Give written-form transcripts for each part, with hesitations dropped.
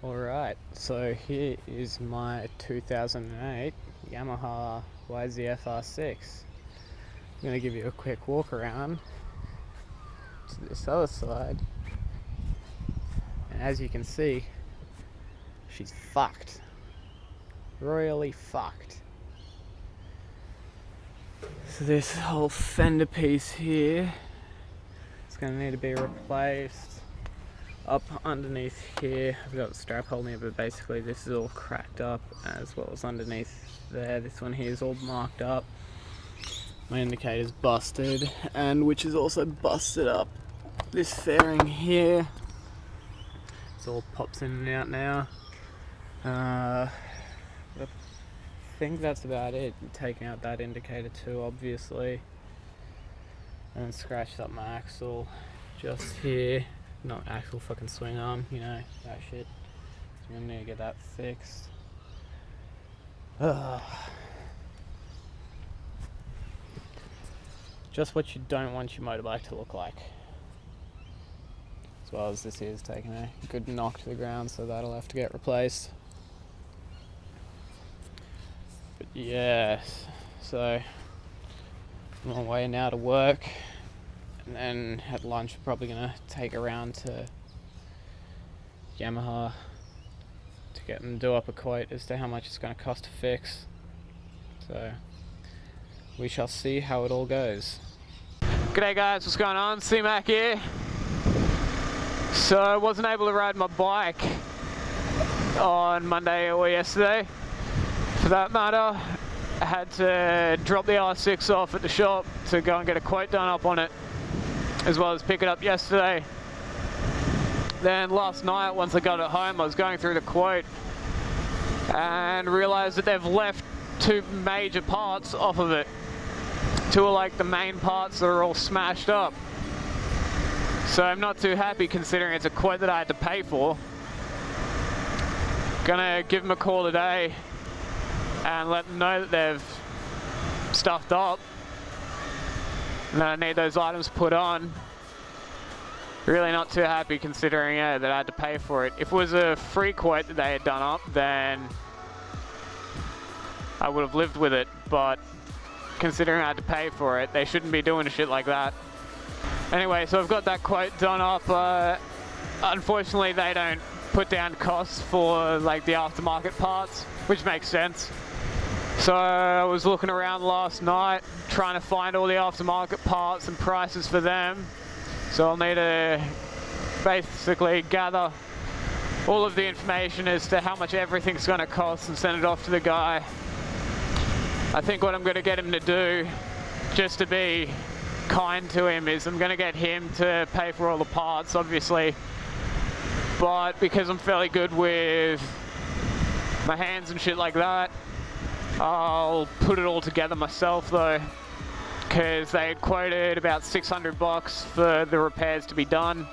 Alright, so here is my 2008 Yamaha YZF R6. I'm going to give you a quick walk around to this other side, and as you can see, she's fucked. Royally fucked. So this whole fender piece here is going to need to be replaced. Up underneath here, I've got the strap holding it, but basically this is all cracked up, as well as underneath there. This one here is all marked up. My indicator's busted, and which is also busted up. This fairing here, it's all pops in and out now. I think that's about it. Taking out that indicator too, obviously, and scratched up my axle just here. Not actual fucking swing arm, you know, that shit. So I'm gonna need to get that fixed. Just what you don't want your motorbike to look like. As well as this is taking a good knock to the ground, so that'll have to get replaced. But yes, so I'm on my way now to work. And then at lunch, we're probably going to take a round to Yamaha to get them to do up a quote as to how much it's going to cost to fix. So we shall see how it all goes. G'day guys, what's going on? CMAC here. So I wasn't able to ride my bike on Monday or yesterday. For that matter, I had to drop the R6 off at the shop to go and get a quote done up on it, as well as pick it up yesterday. Then last night, once I got it home, I was going through the quote and realized that they've left two major parts off of it. Two are like the main parts that are all smashed up. So I'm not too happy considering it's a quote that I had to pay for. Gonna give them a call today and let them know that they've stuffed up. And then I need those items put on. Really not too happy considering that I had to pay for it. If it was a free quote that they had done up, then I would have lived with it. But considering I had to pay for it, they shouldn't be doing shit like that. Anyway, so I've got that quote done up. Unfortunately, they don't put down costs for like the aftermarket parts, which makes sense. So I was looking around last night trying to find all the aftermarket parts and prices for them. So I'll need to basically gather all of the information as to how much everything's going to cost and send it off to the guy. I think what I'm going to get him to do, just to be kind to him, is I'm going to get him to pay for all the parts, obviously. But because I'm fairly good with my hands and shit like that, I'll put it all together myself though, because they had quoted about $600 for the repairs to be done.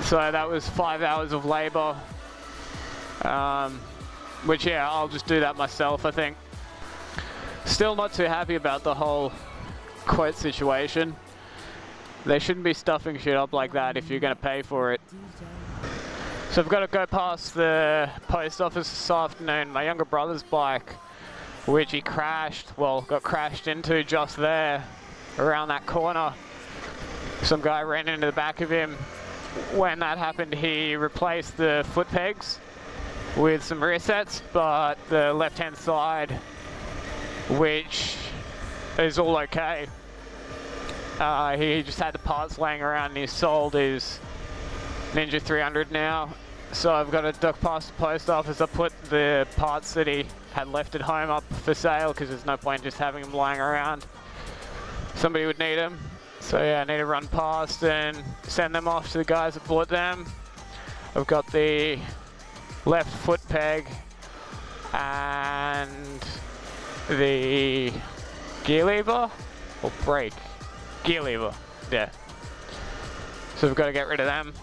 So that was 5 hours of labor, which yeah, I'll just do that myself, I think. Still not too happy about the whole quote situation. They shouldn't be stuffing shit up like that if you're going to pay for it. So I've got to go past the post office this afternoon. My younger brother's bike, which he got crashed into just there, around that corner. Some guy ran into the back of him. When that happened, he replaced the foot pegs with some rear sets, but the left-hand side, which is all okay, he just had the parts laying around and he sold his Ninja 300 now. So I've got to duck past the post office. I put the parts that he had left at home up for sale because there's no point just having them lying around. Somebody would need them. So yeah, I need to run past and send them off to the guys that bought them. I've got the left foot peg and the gear lever or brake? Gear lever, yeah. So we've got to get rid of them.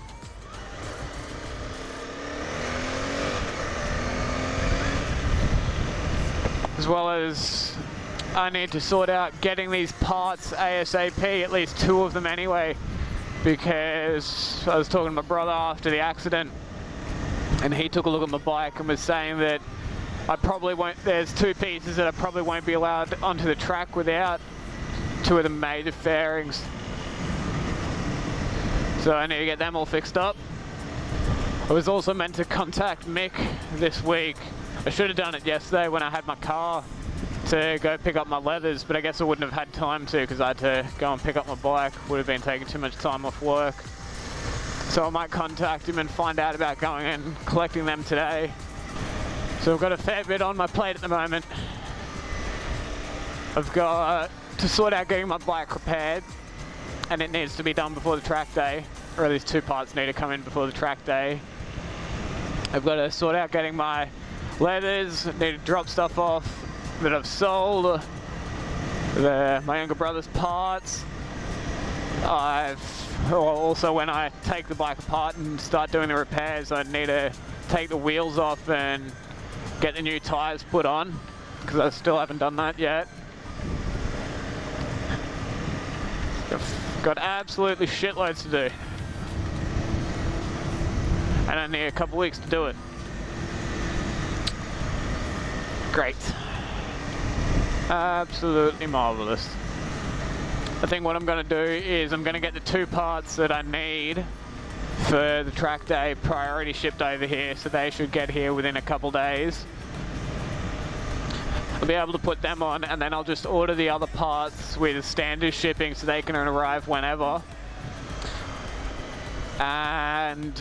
As well as I need to sort out getting these parts ASAP, at least 2 of them anyway, because I was talking to my brother after the accident and he took a look at my bike and was saying that I probably won't, there's two pieces that I probably won't be allowed onto the track without two of the major fairings. So I need to get them all fixed up. I was also meant to contact Mick this week. I should have done it yesterday when I had my car to go pick up my leathers, but I guess I wouldn't have had time to because I had to go and pick up my bike. Would have been taking too much time off work. So I might contact him and find out about going and collecting them today. So I've got a fair bit on my plate at the moment. I've got to sort out getting my bike repaired, and it needs to be done before the track day, or at least two parts need to come in before the track day. I've got to sort out getting my leathers, need to drop stuff off that I've sold, my younger brother's parts. Also when I take the bike apart and start doing the repairs, I need to take the wheels off and get the new tyres put on, because I still haven't done that yet. I've got absolutely shitloads to do, and I need a couple weeks to do it. Great. Absolutely marvellous. I think what I'm going to do is I'm going to get the two parts that I need for the track day priority shipped over here, so they should get here within a couple days. I'll be able to put them on, and then I'll just order the other parts with standard shipping so they can arrive whenever. And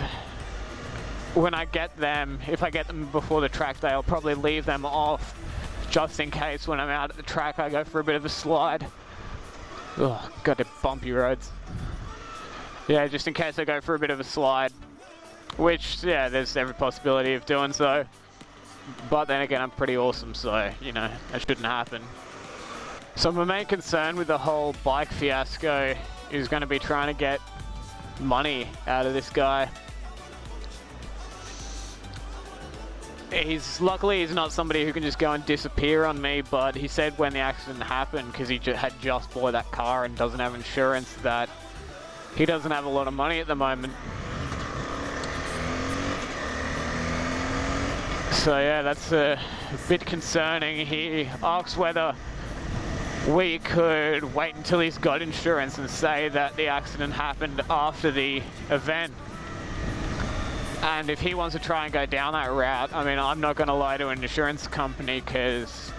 when I get them, if I get them before the track day, I'll probably leave them off just in case when I'm out at the track I go for a bit of a slide. Oh, got the bumpy roads. Yeah, just in case I go for a bit of a slide, which, yeah, there's every possibility of doing so. But then again, I'm pretty awesome, so, you know, that shouldn't happen. So my main concern with the whole bike fiasco is going to be trying to get money out of this guy. Luckily he's not somebody who can just go and disappear on me, but he said when the accident happened, because he had just bought that car and doesn't have insurance, that he doesn't have a lot of money at the moment. So yeah, that's a bit concerning. He asks whether we could wait until he's got insurance and say that the accident happened after the event. And if he wants to try and go down that route, I mean, I'm not going to lie to an insurance company, because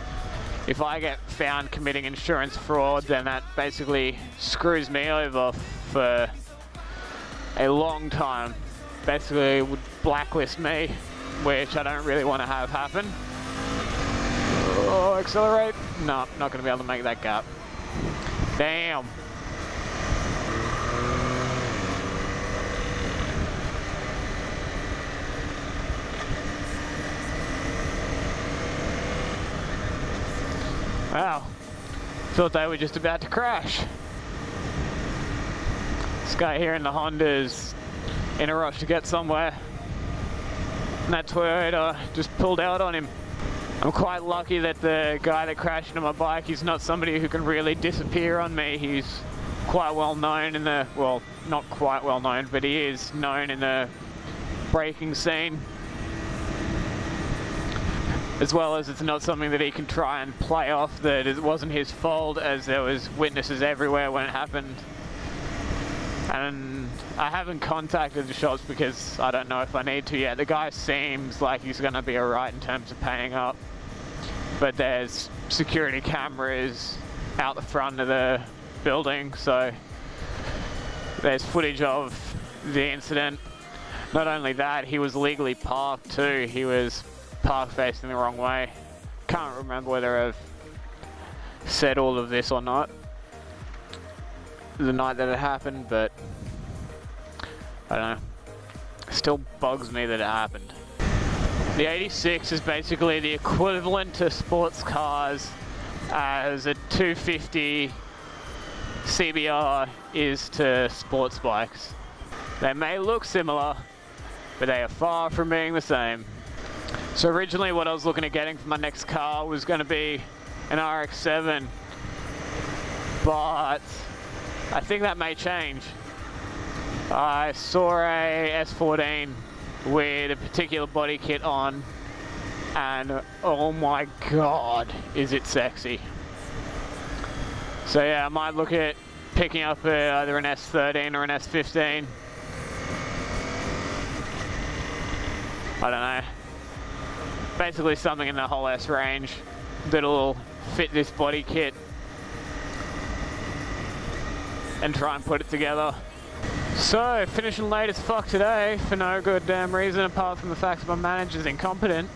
if I get found committing insurance fraud, then that basically screws me over for a long time. Basically would blacklist me, which I don't really want to have happen. Oh, accelerate. No, not going to be able to make that gap. Damn. Wow, thought they were just about to crash. This guy here in the Honda's in a rush to get somewhere, and that Toyota just pulled out on him. I'm quite lucky that the guy that crashed into my bike, he's not somebody who can really disappear on me. He's quite well known in the, well, not quite well known, but he is known in the braking scene. As well as it's not something that he can try and play off that it wasn't his fault, as there was witnesses everywhere when it happened. And I haven't contacted the shops because I don't know if I need to yet. The guy seems like he's going to be alright in terms of paying up, but there's security cameras out the front of the building, so there's footage of the incident. Not only that, he was legally parked too. He was parked facing the wrong way. Can't remember whether I've said all of this or not the night that it happened, but I don't know. It still bugs me that it happened. The 86 is basically the equivalent to sports cars as a 250 CBR is to sports bikes. They may look similar, but they are far from being the same. So originally what I was looking at getting for my next car was going to be an RX-7, but I think that may change. I saw a S14 with a particular body kit on, and oh my god, is it sexy. So yeah, I might look at picking up either an S13 or an S15. I don't know. Basically something in the whole S range that'll fit this body kit and try and put it together. So, finishing late as fuck today for no good damn reason apart from the fact that my manager's incompetent.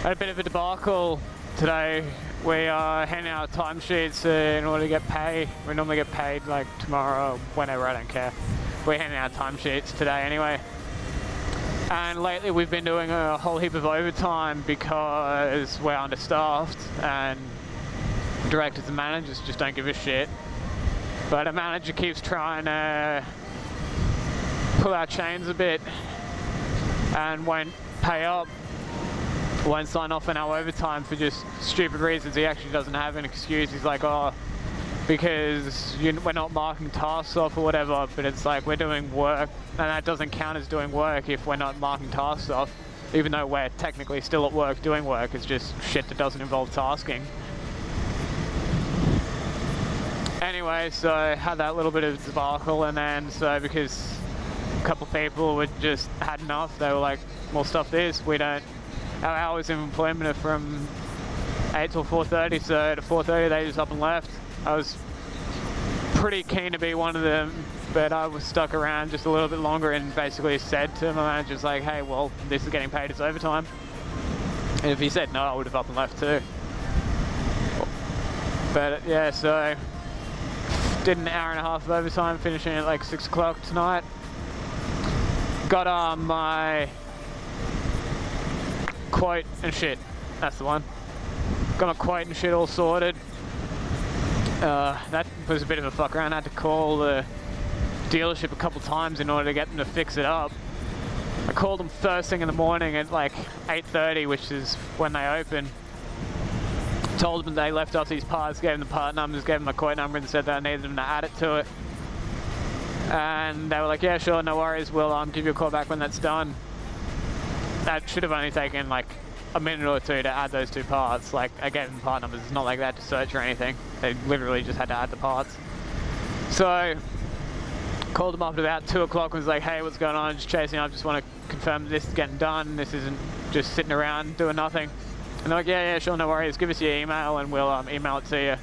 Had a bit of a debacle today. We are handing out timesheets in order to get paid. We normally get paid like tomorrow, whenever, I don't care. We're handing out timesheets today anyway. And lately we've been doing a whole heap of overtime because we're understaffed and directors and managers just don't give a shit. But a manager keeps trying to pull our chains a bit and won't pay up, won't sign off on our overtime for just stupid reasons. He actually doesn't have an excuse. He's like, oh, because we're not marking tasks off or whatever, but it's like we're doing work and that doesn't count as doing work if we're not marking tasks off, even though we're technically still at work doing work. It's just shit that doesn't involve tasking. Anyway, so I had that little bit of debacle, and then so because a couple of people would just had enough, they were like, well, stuff this, we don't, our hours of employment are from 8 till 4:30, so at 4:30 they just up and left. I was pretty keen to be one of them, but I was stuck around just a little bit longer and basically said to my managers like, hey, well, this is getting paid as overtime. And if he said no, I would have up and left too. But yeah, so did an hour and a half of overtime, finishing at like 6 o'clock tonight. Got my quote and shit, that's the one. Got my quote and shit all sorted. That was a bit of a fuck around. I had to call the dealership a couple times in order to get them to fix it up. I called them first thing in the morning at like 8:30, which is when they open. Told them they left off these parts, gave them the part numbers, gave them my quote number and said that I needed them to add it to it. And they were like, yeah, sure, no worries, we'll give you a call back when that's done. That should have only taken like a minute or two to add those two parts. Like, I gave them part numbers, it's not like they had to search or anything. They literally just had to add the parts. So, called them up at about 2 o'clock and was like, hey, what's going on? Just chasing up, just want to confirm that this is getting done. This isn't just sitting around doing nothing. And they're like, yeah, sure, no worries. Give us your email and we'll email it to you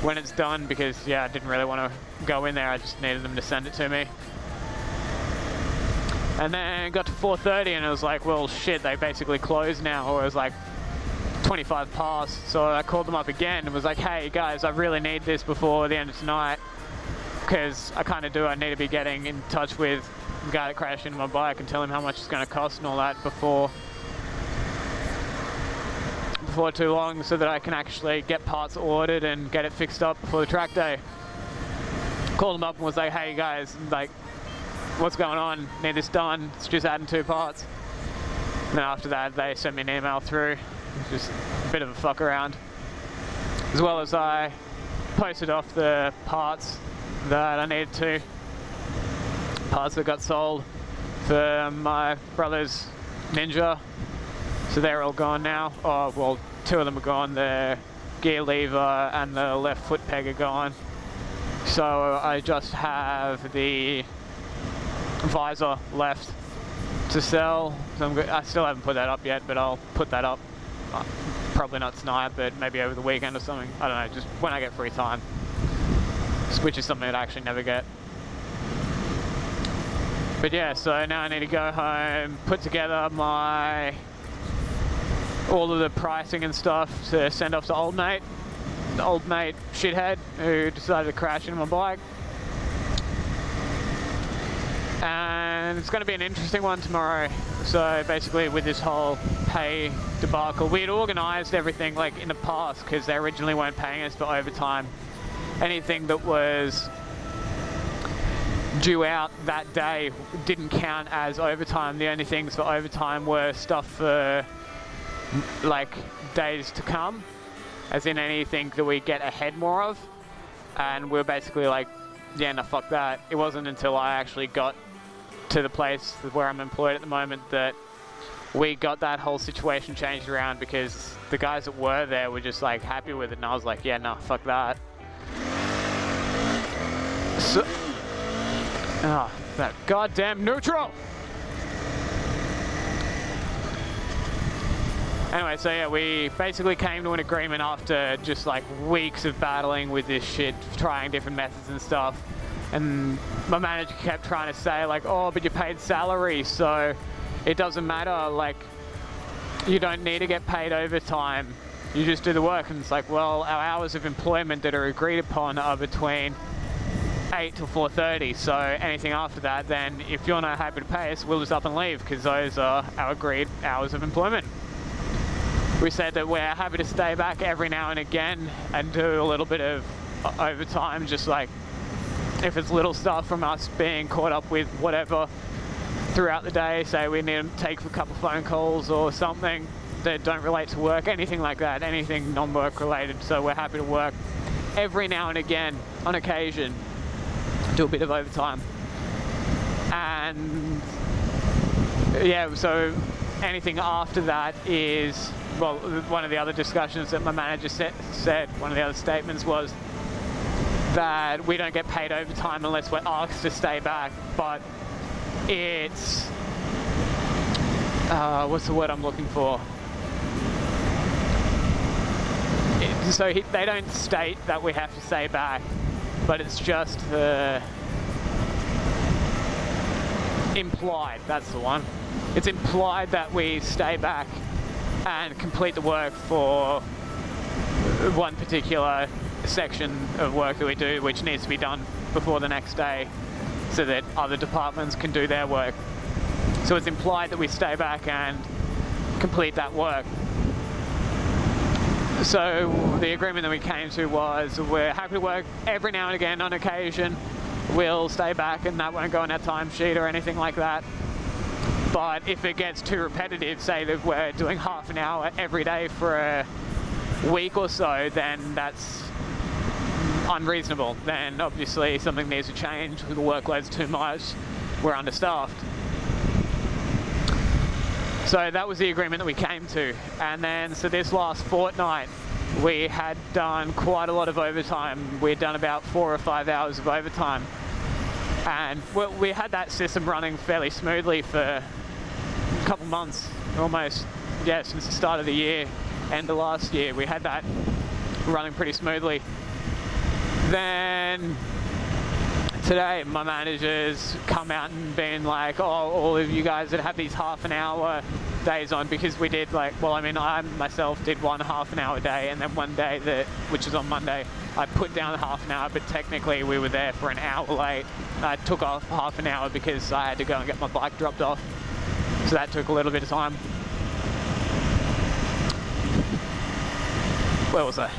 when it's done, because, yeah, I didn't really want to go in there. I just needed them to send it to me. And then got to 4:30 and it was like, well, shit, they basically closed now. Or it was like 25 past. So I called them up again and was like, hey, guys, I really need this before the end of tonight, because I kind of do. I need to be getting in touch with the guy that crashed into my bike and tell him how much it's going to cost and all that before too long, so that I can actually get parts ordered and get it fixed up before the track day. Called them up and was like, hey guys, like, what's going on? Need this done. It's just adding 2 parts. And then after that, they sent me an email through. It's just a bit of a fuck around. As well as I posted off the parts that I needed to. Parts that got sold for my brother's Ninja. So they're all gone now. Oh, well, 2 of them are gone. The gear lever and the left foot peg are gone. So I just have the visor left to sell. So I still haven't put that up yet, but I'll put that up. Probably not tonight, but maybe over the weekend or something. I don't know, just when I get free time. Which is something that I actually never get. But yeah, so now I need to go home, put together all of the pricing and stuff to send off to old mate. The old mate shithead who decided to crash into my bike. And it's going to be an interesting one tomorrow. So basically with this whole pay debacle, we had organised everything like in the past, because they originally weren't paying us for overtime. Anything that was due out that day didn't count as overtime. The only things for overtime were stuff for like days to come, as in anything that we get ahead more of. And we're basically like, yeah, no, fuck that. It wasn't until I actually got to the place where I'm employed at the moment that we got that whole situation changed around, because the guys that were there were just like happy with it, and I was like, yeah, no, fuck that. So, oh, that goddamn neutral! Anyway, so yeah, we basically came to an agreement after just like weeks of battling with this shit, trying different methods and stuff. And my manager kept trying to say like, oh, but you're paid salary, so it doesn't matter, like, you don't need to get paid overtime, you just do the work. And it's like, well, our hours of employment that are agreed upon are between 8 till 4:30, so anything after that, then if you're not happy to pay us, we'll just up and leave, because those are our agreed hours of employment. We said that we're happy to stay back every now and again and do a little bit of overtime, just like if it's little stuff from us being caught up with whatever throughout the day, say we need to take a couple phone calls or something that don't relate to work, anything like that, anything non-work related. So we're happy to work every now and again, on occasion, do a bit of overtime. And yeah, so anything after that is, well, one of the other discussions that my manager said, one of the other statements was that we don't get paid overtime unless we're asked to stay back, but it's, what's the word I'm looking for? They don't state that we have to stay back, but it's just implied, that's the one. It's implied that we stay back and complete the work for one particular section of work that we do, which needs to be done before the next day so that other departments can do their work. So it's implied that we stay back and complete that work. So the agreement that we came to was we're happy to work every now and again, on occasion. We'll stay back and that won't go on our timesheet or anything like that. But if it gets too repetitive, say that we're doing half an hour every day for a week or so, then that's unreasonable. Then obviously something needs to change. The workload's too much, we're understaffed. So that was the agreement that we came to. And then, so this last fortnight, we had done quite a lot of overtime. We had done about 4 or 5 hours of overtime. And we had that system running fairly smoothly for a couple months, almost, yeah, since the start of the year, end of last year. We had that running pretty smoothly. Then today, my manager's come out and been like, oh, all of you guys that have these half an hour days on, because we did like, well, I mean, I myself did one half an hour day, and then one day, which is on Monday, I put down half an hour, but technically we were there for an hour late. I took off half an hour because I had to go and get my bike dropped off. So that took a little bit of time. Where was I?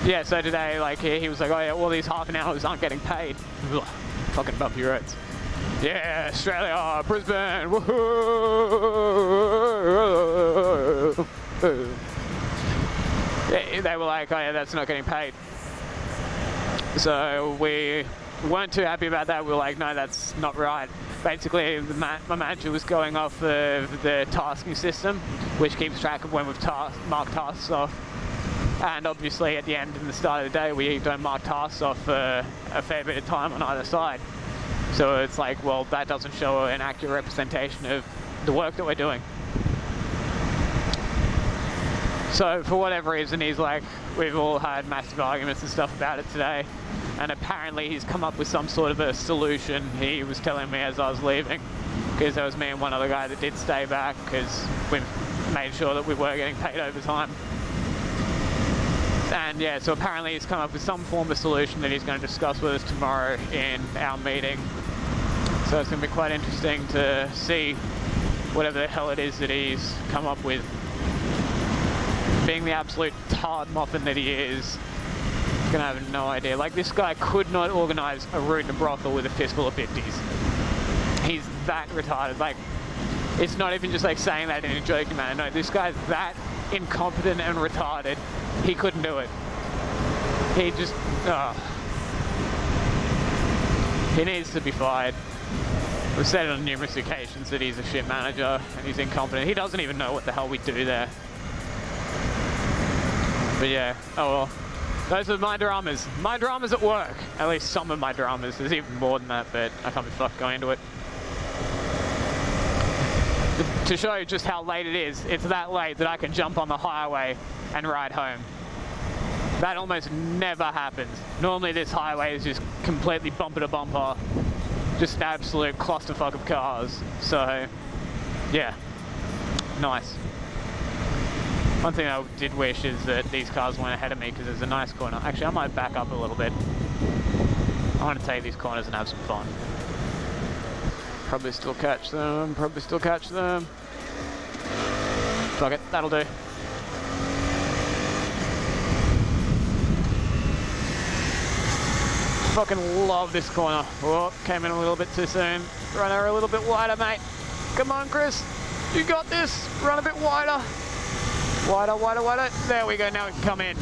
Yeah, so today, like, he was like, oh yeah, all these half an hours aren't getting paid. Ugh, fucking bumpy roads. Yeah, Australia, Brisbane, woohoo! Yeah, they were like, oh yeah, that's not getting paid. So we weren't too happy about that. We were like, no, that's not right. Basically, my manager was going off of the tasking system, which keeps track of when we've marked tasks off. And obviously at the end and the start of the day, we don't mark tasks off for a fair bit of time on either side. So it's like, well, that doesn't show an accurate representation of the work that we're doing. So for whatever reason, he's like, we've all had massive arguments and stuff about it today. And apparently he's come up with some sort of a solution. He was telling me as I was leaving, because there was me and one other guy that did stay back, because we made sure that we were getting paid overtime. And yeah, so apparently he's come up with some form of solution that he's going to discuss with us tomorrow in our meeting. So it's going to be quite interesting to see whatever the hell it is that he's come up with. Being the absolute tart muffin that he is, going to have no idea. Like, this guy could not organise a route in a brothel with a fistful of 50s. He's that retarded. Like, it's not even just like saying that in a joking manner. No, this guy's that incompetent and retarded. He couldn't do it. He just, he needs to be fired. We've said on numerous occasions that he's a shit manager and he's incompetent. He doesn't even know what the hell we do there. But yeah, oh well. Those are my dramas. My dramas at work. At least some of my dramas. There's even more than that, but I can't be fucked going into it. To show you just how late it is, it's that late that I can jump on the highway and ride home. That almost never happens. Normally this highway is just completely bumper to bumper. Just an absolute clusterfuck of cars. So, yeah. Nice. One thing I did wish is that these cars went ahead of me because there's a nice corner. Actually, I might back up a little bit. I want to take these corners and have some fun. Probably still catch them, probably still catch them. Fuck it, that'll do. Fucking love this corner. Oh, came in a little bit too soon. Run her a little bit wider, mate. Come on, Chris. You got this. Run a bit wider. Wider, wider, wider. There we go, now we can come in.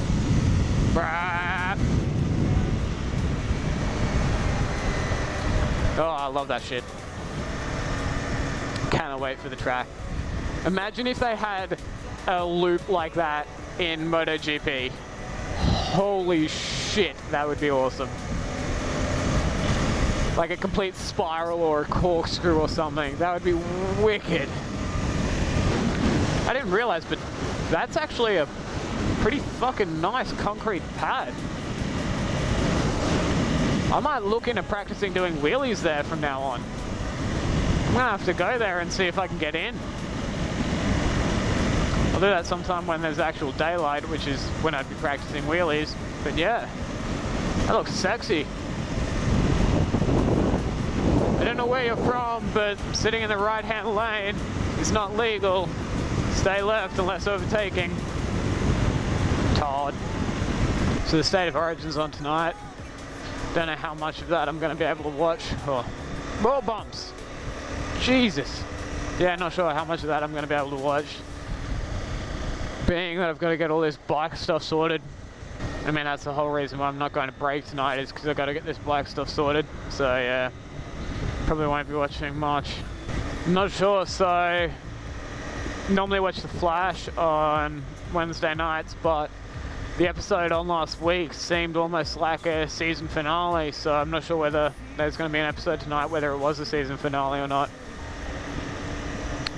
Brah. Oh, I love that shit. Cannot wait for the track. Imagine if they had a loop like that in MotoGP. Holy shit, that would be awesome. Like a complete spiral or a corkscrew or something. That would be wicked. I didn't realize, but that's actually a pretty fucking nice concrete pad. I might look into practicing doing wheelies there from now on. I'm gonna have to go there and see if I can get in. I'll do that sometime when there's actual daylight, which is when I'd be practicing wheelies. But yeah, that looks sexy. I don't know where you're from, but sitting in the right-hand lane is not legal. Stay left unless overtaking. Todd. So the State of Origin's on tonight. Don't know how much of that I'm going to be able to watch. Oh, more bumps. Jesus. Yeah, not sure how much of that I'm going to be able to watch. Being that I've got to get all this bike stuff sorted. I mean, that's the whole reason why I'm not going to break tonight, is because I've got to get this bike stuff sorted. So yeah, probably won't be watching much. I'm not sure, so normally watch The Flash on Wednesday nights, but the episode on last week seemed almost like a season finale, so I'm not sure whether there's going to be an episode tonight, whether it was a season finale or not.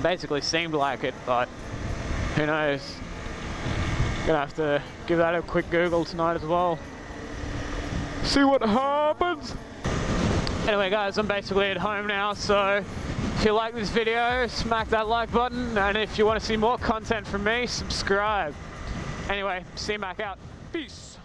Basically seemed like it, but who knows. Gonna have to give that a quick Google tonight as well. See what happens. Anyway guys, I'm basically at home now, so if you like this video, smack that like button, and if you want to see more content from me, subscribe. Anyway, CMAC out. Peace.